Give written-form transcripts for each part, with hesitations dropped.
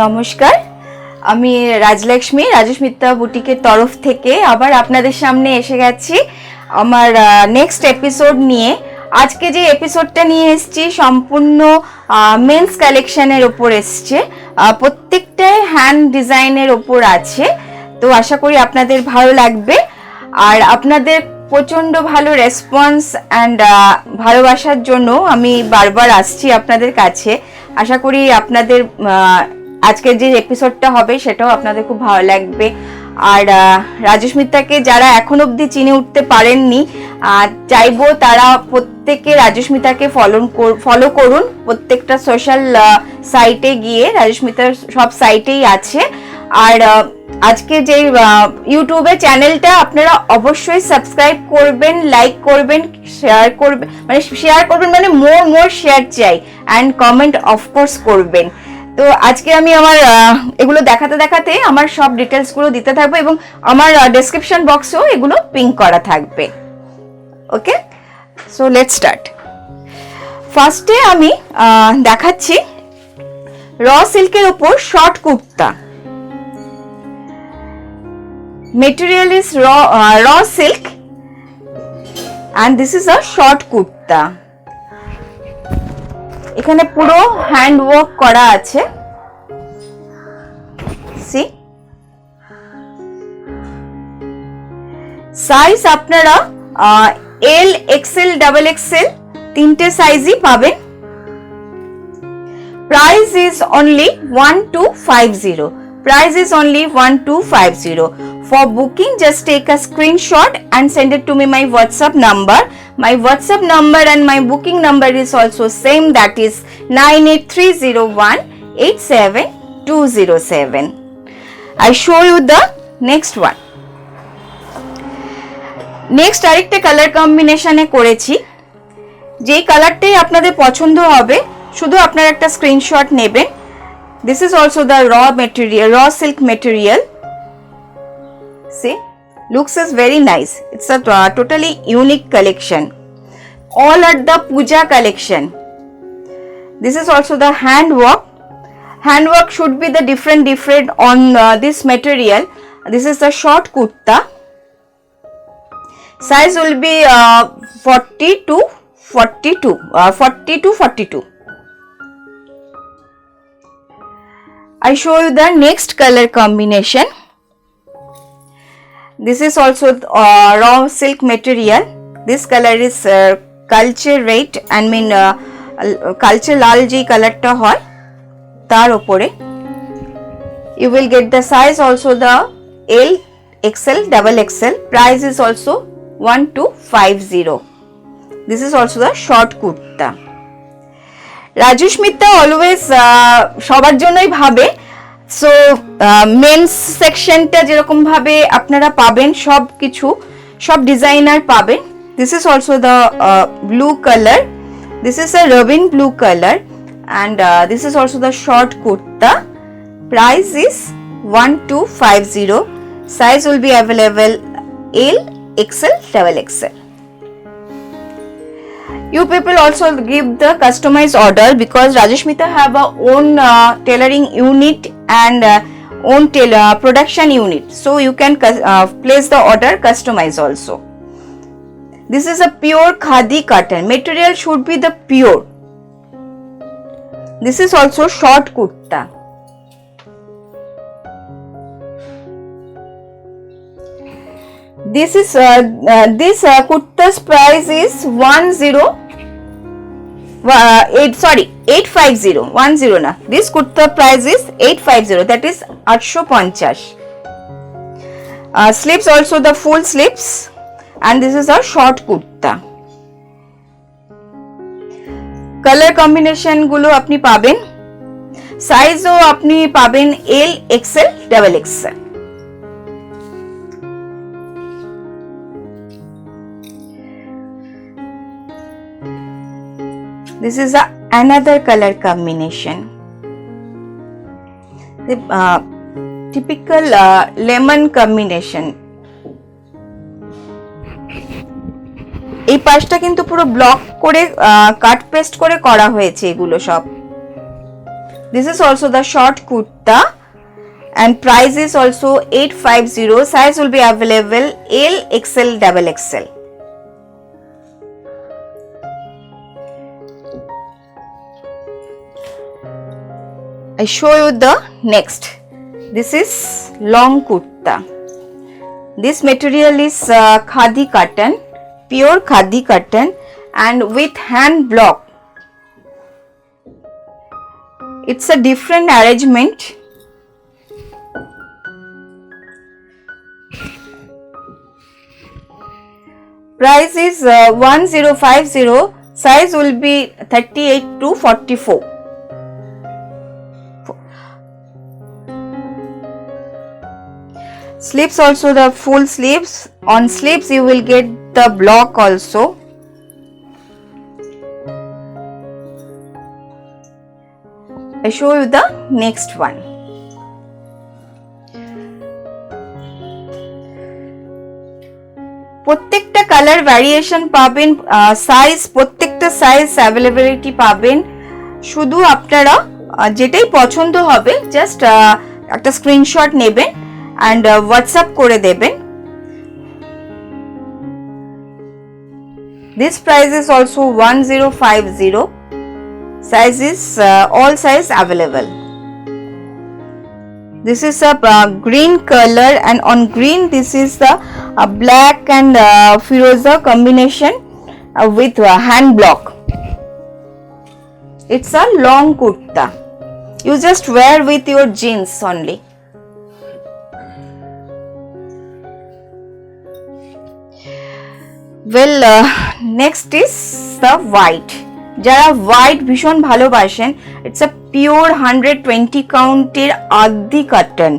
নমস্কার, আমি রাজলক্ষ্মী রাজস্মিতা বুটিকের তরফ থেকে আবার আপনাদের সামনে এসে গেছি আমার নেক্সট এপিসোড নিয়ে। আজকে যে এপিসোডটা নিয়ে এসেছি সম্পূর্ণ মেন্স কালেকশনের ওপর এসছে, প্রত্যেকটাই হ্যান্ড ডিজাইনের ওপর আছে। তো আশা করি আপনাদের ভালো লাগবে, আর আপনাদের প্রচণ্ড ভালো রেসপন্স অ্যান্ড ভালোবাসার জন্য আমি বারবার আসছি আপনাদের কাছে। আশা করি আপনাদের আজকের যে এপিসোডটা হবে সেটাও আপনাদের খুব ভালো লাগবে। আর রাজস্মিতাকে যারা এখন অবধি চিনে উঠতে পারেননি, চাইবো তারা প্রত্যেকে রাজস্মিতাকে ফলো করুন। প্রত্যেকটা সোশ্যাল সাইটে গিয়ে, রাজস্মিতার সব সাইটেই আছে। আর আজকে যে ইউটিউবে চ্যানেলটা আপনারা অবশ্যই সাবস্ক্রাইব করবেন, লাইক করবেন, শেয়ার করবেন, মানে মোর শেয়ার চাই, অ্যান্ড কমেন্ট অফকোর্স করবেন। তো আজকে আমি আমার এগুলো দেখাতে আমার সব ডিটেলসগুলো দিতে থাকবো, এবং আমার ডেসক্রিপশন বক্সেও এগুলো পিন করা থাকবে। ওকে, সো লেটস স্টার্ট। ফার্স্টে আমি দেখাচ্ছি র সিল্কের ওপর short kurta. Material is raw silk and this is a short kurta. এখানে পুরো হ্যান্ড ওয়ার্ক করা আছে। See, সাইজ আপনারা এল, এক্সেল, ডাবল এক্সেল তিনটে সাইজই পাবেন। Price is only 1250. Price is only 1250. For booking, just take a screenshot and send it to me my WhatsApp number. My WhatsApp number and my booking number is also same, that is 9830187207. I show you the next one. Next আরেকটা colour কম্বিনেশনে করেছি। যেই কালারটাই আপনাদের পছন্দ হবে শুধু আপনারা একটা স্ক্রিনশট নেবেন। This is also the raw silk material. See, looks is very nice. It's a totally unique collection. All are the puja collection. This is also the handwork. Handwork should be the different on this material. This is the short kurta. Size will be 40 to 42. I show you the next color combination. This is also raw silk material. This color is culture red, culture lal je color ta hoy tar opore. You will get the size also the L, XL, double XL. Price is also 1250. This is also the short kurta. Rajsmita always সবার জন্যই ভাবে। So men's সেকশনটা যেরকম ভাবে আপনারা পাবেন, সব designer পাবেন। This is also the blue colour, this is a robin blue colour, and this is also the short kurta. Price is 1250. Size will be available L, XL, double XL. You people also give the customized order because Rajasmita have a own tailoring unit and own production unit, so you can place the order customize also. This is a pure khadi cotton. Material should be the pure. This is also short kurta. This is this kurta's price is 850. 10 na. This kurta price is 850. That is 850. Sleeves also the full sleeves, and this is a short kurta. Color combination গুলো আপনি পাবেন, সাইজও আপনি পাবেন L, XL, double XL. This is another color combination. The typical lemon combination. এই পাশটা কিন্তু পুরো ব্লক করে কাট পেস্ট করে করা হয়েছে এগুলো সব। This is also the short kurta. kurta and price is also 850. Size will be available L, XL, double XL. I show you the next. This is long kurta. This material is khadi cotton, pure khadi cotton, and with hand block. It's a different arrangement. Price is 1050. Size will be 38 to 44. Sleeves also the full sleeves. On sleeves you will get the block also. I show you the next one. প্রত্যেকটা colour variation পাবেন, size প্রত্যেকটা size availability পাবেন। শুধু আপনারা যেটাই পছন্দ হবে just একটা স্ক্রিনশট নেবেন and WhatsApp করে দেবেন। This price is also 1050. Size is all size available. This is a green color, and on green this is the black and firoza combination with hand block. It's a long kurta. You just wear with your jeans only. Well, next is the white. যারা white ভীষণ ভালোবাসেন, it's a pure 120 কাউন্টের আদি cotton.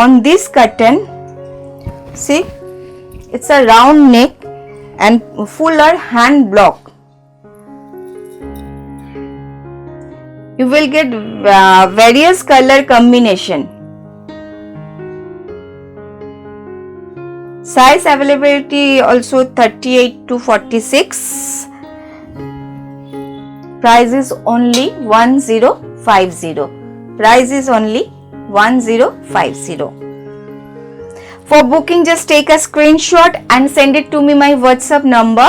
On this cotton, see, it's a round neck and fuller hand block. You will get various color combination. Size availability also 38 to 46. Price is only 1050. Price is only 1050. For booking, just take a screenshot and send it to me my WhatsApp number.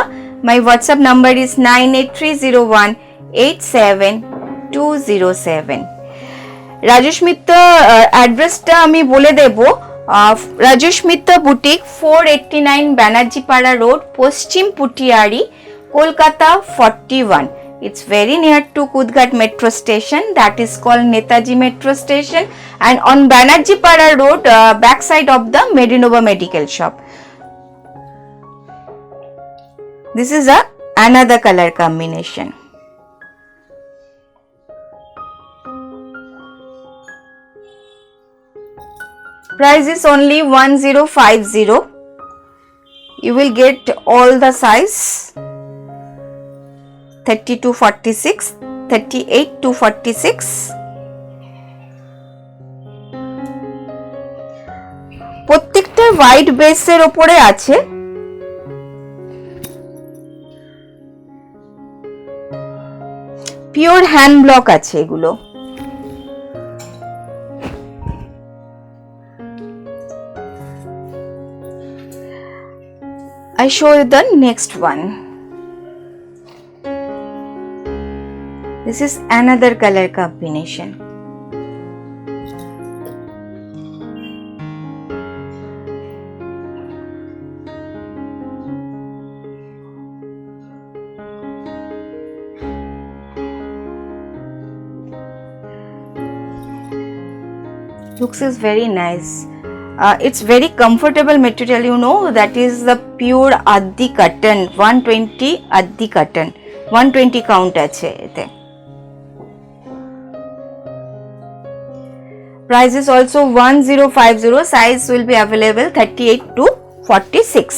My WhatsApp number is 983018727. Rajesh মিত্র অ্যাড্রেসটা আমি বলে দেবো। রাজেশ মিত্র boutique 489 Banerjeepara road, Paschim Putiyari, Kolkata 41. It's very near to Kudgat metro station, that is called Netaji metro station, and on Banerjeepada road, backside of the Medinova medical shop. This is another color combination. Price is only 1050. You will get all the size 30 to 46, 38 to 46. প্রত্যেকটা white বেসের উপরে আছে। Pure hand block আছে এগুলো। I show you the next one. This is another color combination. Looks is very nice. It's very comfortable material, you know, that is the pure addi cotton, 120 addi cotton, 120 count আছে এতে। Price is also 1050. Size will be available 38 to 46.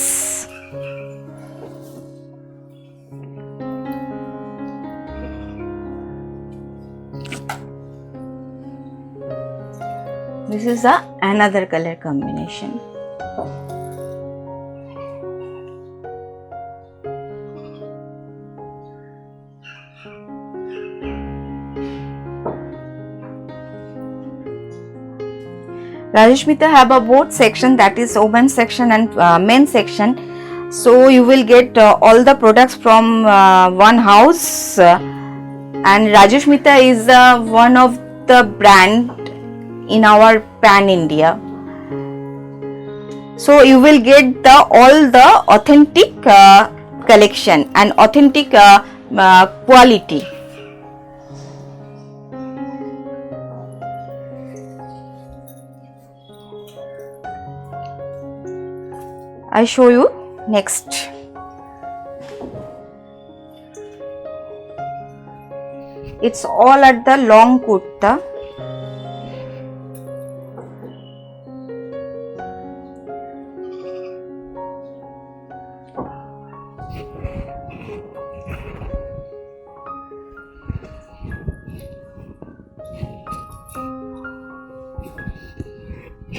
This is another color combination. Rajesh Mitra have a both section, that is women's section and men's section. So you will get all the products from one house. And Rajesh Mitra is one of the brand in our pan India. So you will get all the authentic collection and authentic quality. I show you next. It's all at the long kurta.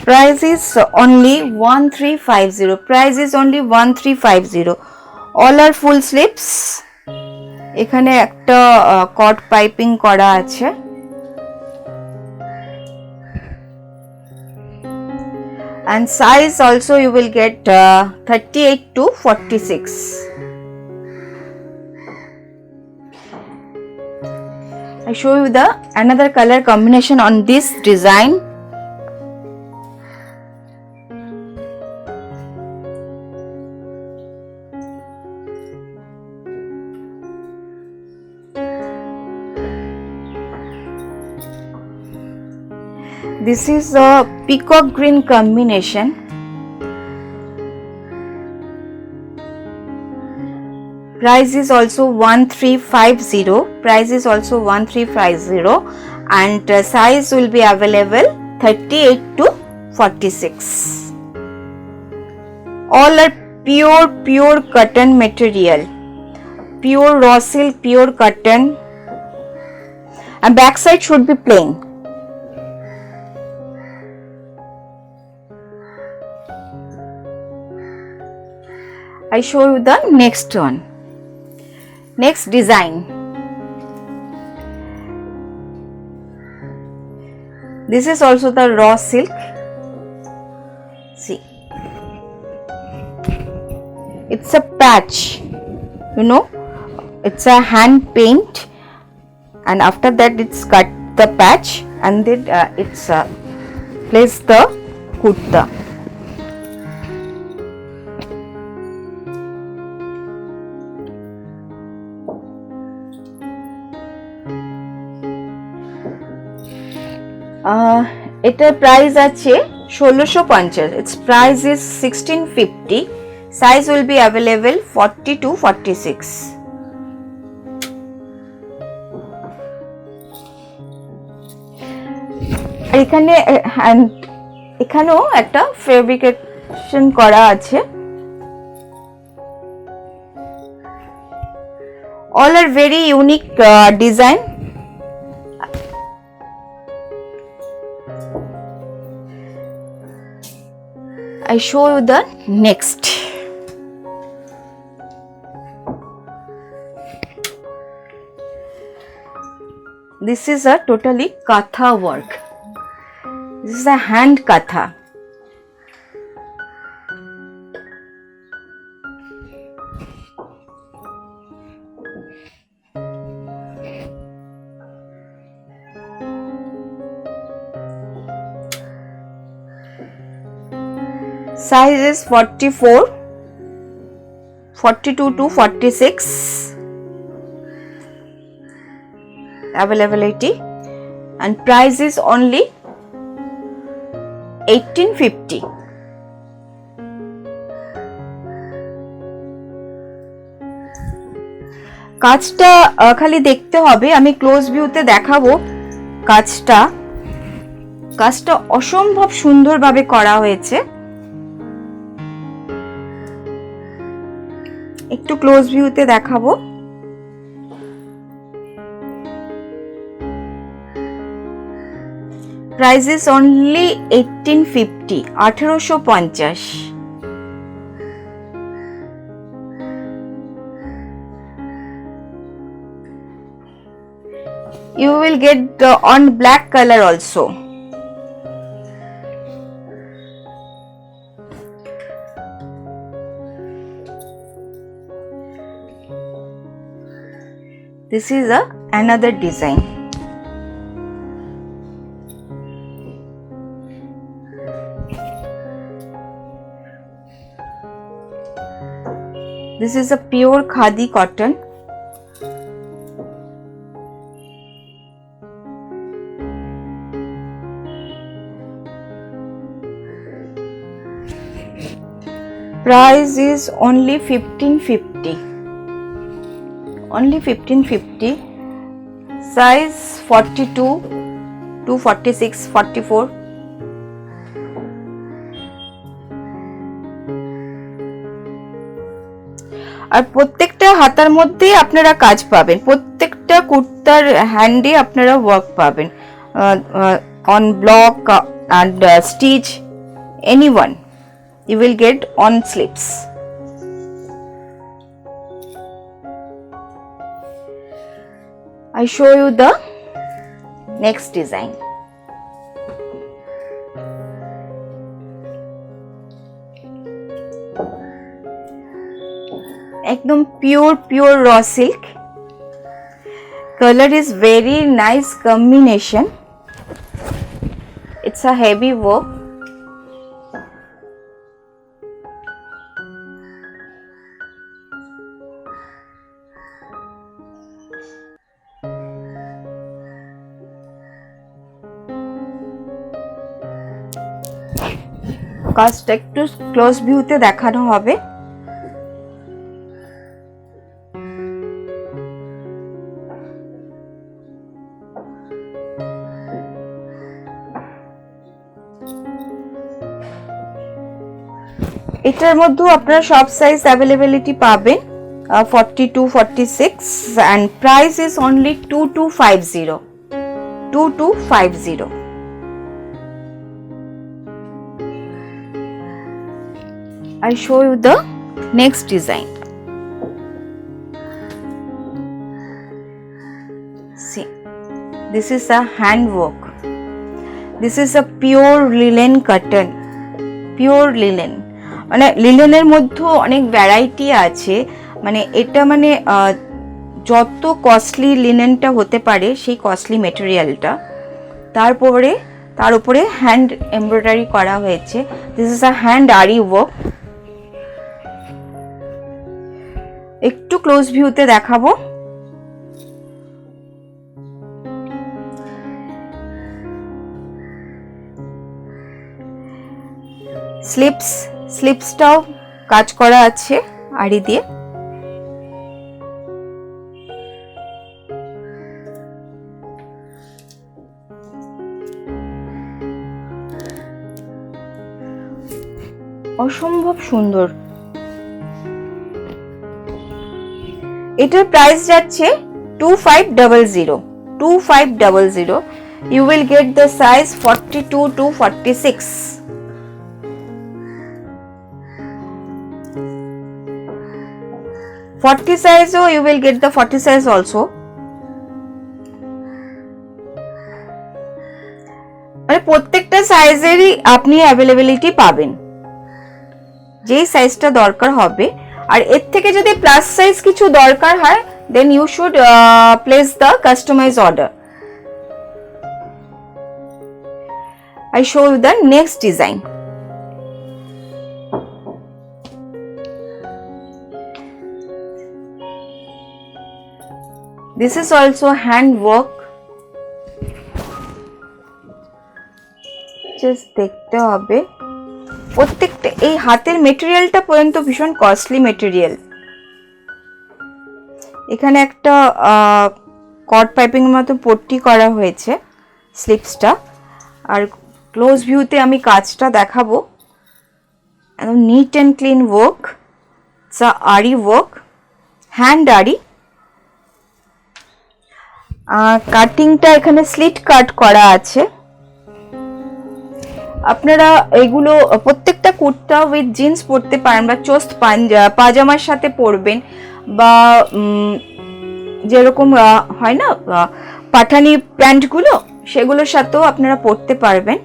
Price is only 1350. Price is only 1350. All are full sleeves. এখানে একটা কট piping করা আছে। And size also you will get 38 to 46. I show you the another color combination on this design. This is a peacock green combination. Price is also 1350. Price is also 1350 and size will be available 38 to 46. All are pure cotton material. Pure raw silk, pure cotton, and backside should be plain. I show you the next one. Next design. This is also the raw silk. See, it's a patch, you know, it's a hand paint, and after that it's cut the patch and then it's place the kurta. এটার price আছে 1650. its price is 1650. size will be available 40 to 46. এখানেও একটা fabrication করা আছে। all are very unique design. I show you the next. This is a totally katha work. This is a hand katha. Size is 44, 42 to 46. Availability and price is only 1850. কাজটা খালি দেখতে হবে, আমি close ভিউতে দেখাবো। কাজটা অসম্ভব সুন্দরভাবে করা হয়েছে। একটু ক্লোজ ভিউতে দেখাবো। Price is only 1850, 1850। You will get on black color also. This is another design. This is a pure khadi cotton. Price is only 1550. Only 1550. Size 42 to 46, 44. আর প্রত্যেকটা হাতার মধ্যেই আপনারা কাজ পাবেন, প্রত্যেকটা কুর্তার হ্যান্ডে আপনারা ওয়ার্ক পাবেন, on block and stitch, anyone you will get on slips. I show you the next design. একদম pure raw silk. Color is very nice combination. It's a heavy work. কাজটা একটু ক্লোজ ভিউতে দেখানো হবে। এটার মধ্যে আপনারা সব সাইজ অ্যাভেলেবিলিটি পাবেন, 42, 46 and price is only 2250. 2250. I show you the next design. See, this is a handwork. This is a pure linen cotton. Pure linen. মানে লিনেনের মধ্যে অনেক ভ্যারাইটি আছে, মানে এটা মানে যত কস্টলি লিনেনটা হতে পারে সেই কস্টলি মেটেরিয়ালটা, তার উপরে হ্যান্ড এমব্রয়ডারি করা হয়েছে। দিস ইজ আ হ্যান্ড আরি ওয়ার্ক। একটু ক্লোজ ভিউতে দেখাবো। স্লিপসটাও কাজ করা আছে আড়ি দিয়ে। অসম্ভব সুন্দর। এটার প্রাইস যাচ্ছে 2500. 2500. You will get the size 42 to 46. 40 size, or you will get the 40 size also. মানে প্রত্যেকটা সাইজেরই আপনি অ্যাভেলেবিলিটি পাবেন, যেই সাইজটা দরকার হবে। আর এর থেকে যদি প্লাস সাইজ কিছু দরকার হয়, then you should place the customized order. I show you the next design. This is also hand work. Just দেখতে হবে, প্রত্যেকটা এই হাতের মেটেরিয়ালটা পর্যন্ত ভীষণ কস্টলি মেটেরিয়াল। এখানে একটা কট পাইপিং এর মতো পট্টি করা হয়েছে স্লিপসটা। আর ক্লোজ ভিউতে আমি কাজটা দেখাবো। একদম neat and clean work. It's a আরি ওয়ার্ক, হ্যান্ড আরি। কাটিংটা এখানে স্লিট কাট করা আছে। আপনারা এগুলো প্রত্যেকটা কুর্তা উইথ জিন্স পরতে পারেন, বা চোস্ত পাজামার সাথে পরবেন, বা যেরকম হয় না পাঠানি প্যান্টগুলো, সেগুলোর সাথেও আপনারা পরতে পারবেন।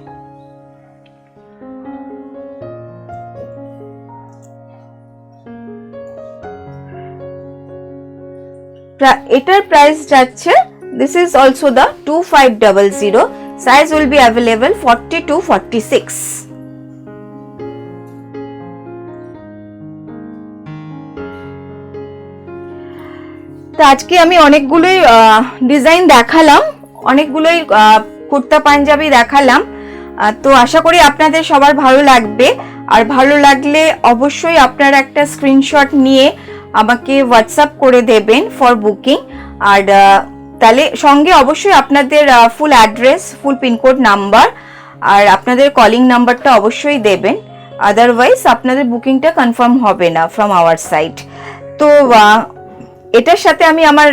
এটার প্রাইস যাচ্ছে, this is also the 2500, size will be available 40 to 46। তো আজকে আমি অনেকগুলোই ডিজাইন দেখালাম, অনেকগুলোই কুর্তা পাঞ্জাবি দেখালাম। তো আশা করি আপনাদের সবার ভালো লাগবে, আর ভালো লাগলে অবশ্যই আপনারা একটা স্ক্রিনশট নিয়ে আমাকে হোয়াটসঅ্যাপ করে দেবেন ফর বুকিং। আর তাহলে সঙ্গে অবশ্যই আপনাদের ফুল অ্যাড্রেস, ফুল পিনকোড নাম্বার আর আপনাদের কলিং নাম্বারটা অবশ্যই দেবেন, আদারওয়াইজ আপনাদের বুকিংটা কনফার্ম হবে না ফ্রম আওয়ার সাইড। তো এটার সাথে আমি আমার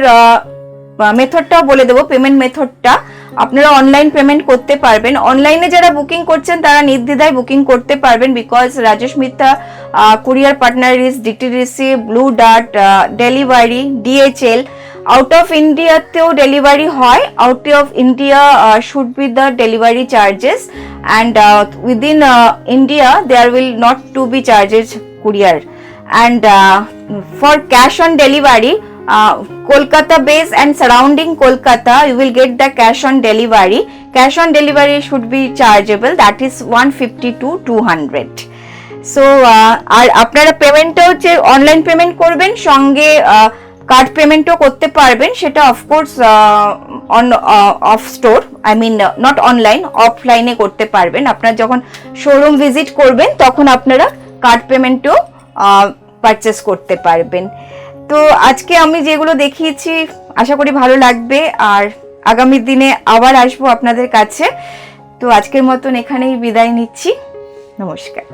মেথডটাও বলে দেবো, পেমেন্ট মেথডটা। আপনারা অনলাইন পেমেন্ট করতে পারবেন, অনলাইনে যারা বুকিং করছেন তারা নির্দ্বিধায় বুকিং করতে পারবেন, because Rajesh Mitta courier partner is DTDC, Blue Dart, delivery, DHL. Out of ইন্ডিয়াতেও ডেলিভারি হয়, out of India should be the delivery charges, and within India there will not to be charges courier. And for cash on delivery, Kolkata base and surrounding Kolkata, you will get the cash on delivery. Cash on delivery should be chargeable, that is 150 to 200. So আর আপনারা পেমেন্টটা হচ্ছে online payment করবেন, সঙ্গে card পেমেন্টও করতে পারবেন, সেটা of course on of store, I mean not online, অফলাইনে করতে পারবেন। আপনারা যখন শোরুম ভিজিট করবেন তখন আপনারা কার্ড পেমেন্টও পারচেস করতে পারবেন। তো আজকে আমি যেগুলো দেখিয়েছি আশা করি ভালো লাগবে, আর আগামী দিনে আবার আসবো আপনাদের কাছে। তো আজকের মতন এখানেই বিদায় নিচ্ছি, নমস্কার।